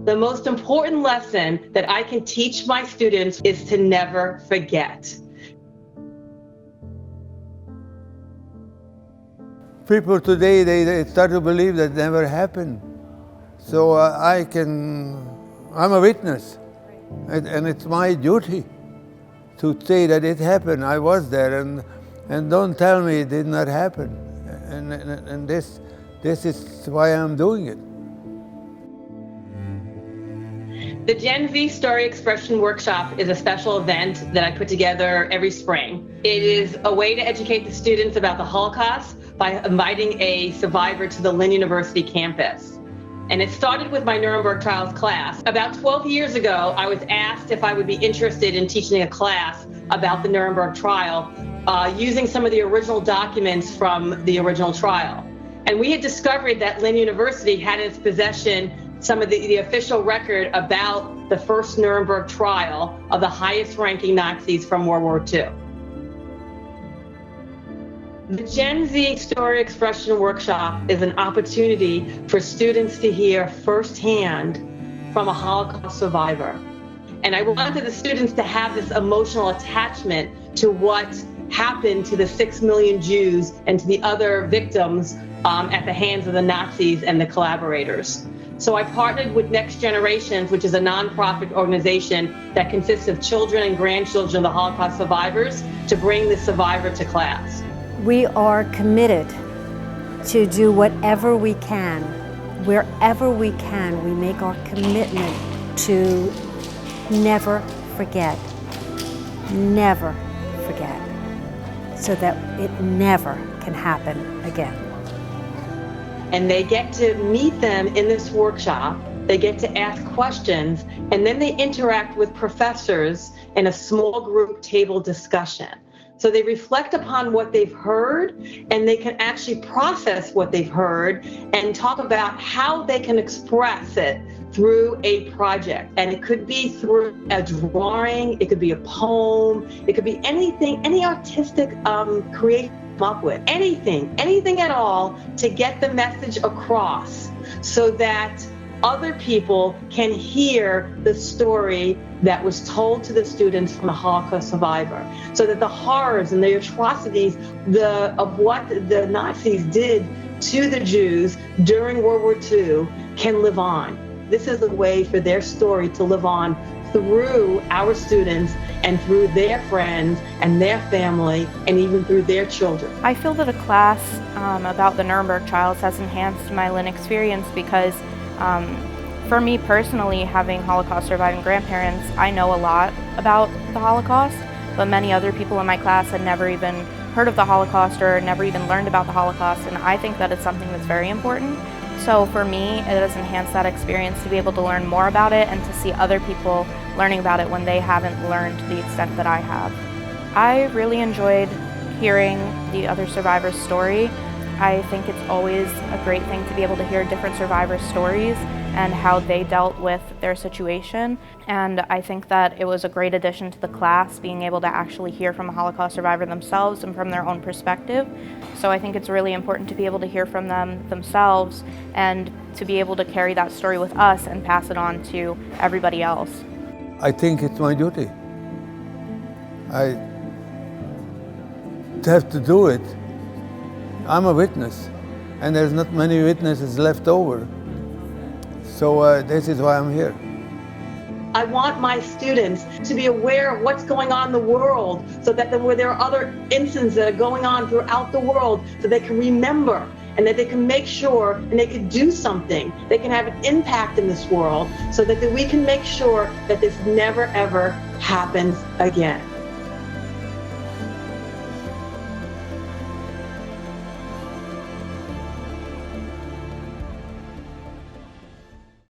The most important lesson that I can teach my students is to never forget. People today, they start to believe that never happened. So I'm a witness, and it's my duty to say that it happened. I was there, and don't tell me it did not happen. And this is why I'm doing it. The Gen Z Story Expression Workshop is a special event that I put together every spring. It is a way to educate the students about the Holocaust by inviting a survivor to the Lynn University campus. And it started with my Nuremberg Trials class. About 12 years ago, I was asked if I would be interested in teaching a class about the Nuremberg trial using some of the original documents from the original trial. And we had discovered that Lynn University had in its possession some of the official record about the first Nuremberg trial of the highest ranking Nazis from World War II. The Gen Z Story Expression Workshop is an opportunity for students to hear firsthand from a Holocaust survivor. And I wanted the students to have this emotional attachment to what happened to the 6 million Jews and to the other victims at the hands of the Nazis and the collaborators. So I partnered with Next Generations, which is a nonprofit organization that consists of children and grandchildren of the Holocaust survivors, to bring the survivor to class. We are committed to do whatever we can, wherever we can. We make our commitment to never forget, so that it never can happen again. And they get to meet them in this workshop, they get to ask questions, and then they interact with professors in a small group table discussion. So they reflect upon what they've heard, and they can actually process what they've heard and talk about how they can express it through a project. And it could be through a drawing, it could be a poem, it could be anything, any artistic creation up with, anything at all to get the message across so that other people can hear the story that was told to the students from the Holocaust survivor, so that the horrors and the atrocities of what the Nazis did to the Jews during World War II can live on. This is a way for their story to live on through our students and through their friends and their family and even through their children. I feel that a class about the Nuremberg trials has enhanced my Lynn experience because for me personally, having Holocaust surviving grandparents, I know a lot about the Holocaust, but many other people in my class had never even heard of the Holocaust or never even learned about the Holocaust, and I think that it's something that's very important. So for me, it has enhanced that experience to be able to learn more about it and to see other people learning about it when they haven't learned to the extent that I have. I really enjoyed hearing the other survivors' story. I think it's always a great thing to be able to hear different survivors' stories and how they dealt with their situation. And I think that it was a great addition to the class, being able to actually hear from a Holocaust survivor themselves and from their own perspective. So I think it's really important to be able to hear from them themselves and to be able to carry that story with us and pass it on to everybody else. I think it's my duty. I have to do it. I'm a witness, and there's not many witnesses left over. So this is why I'm here. I want my students to be aware of what's going on in the world, so that when there are other incidents that are going on throughout the world, so they can remember and that they can make sure and they can do something. They can have an impact in this world so that we can make sure that this never ever happens again.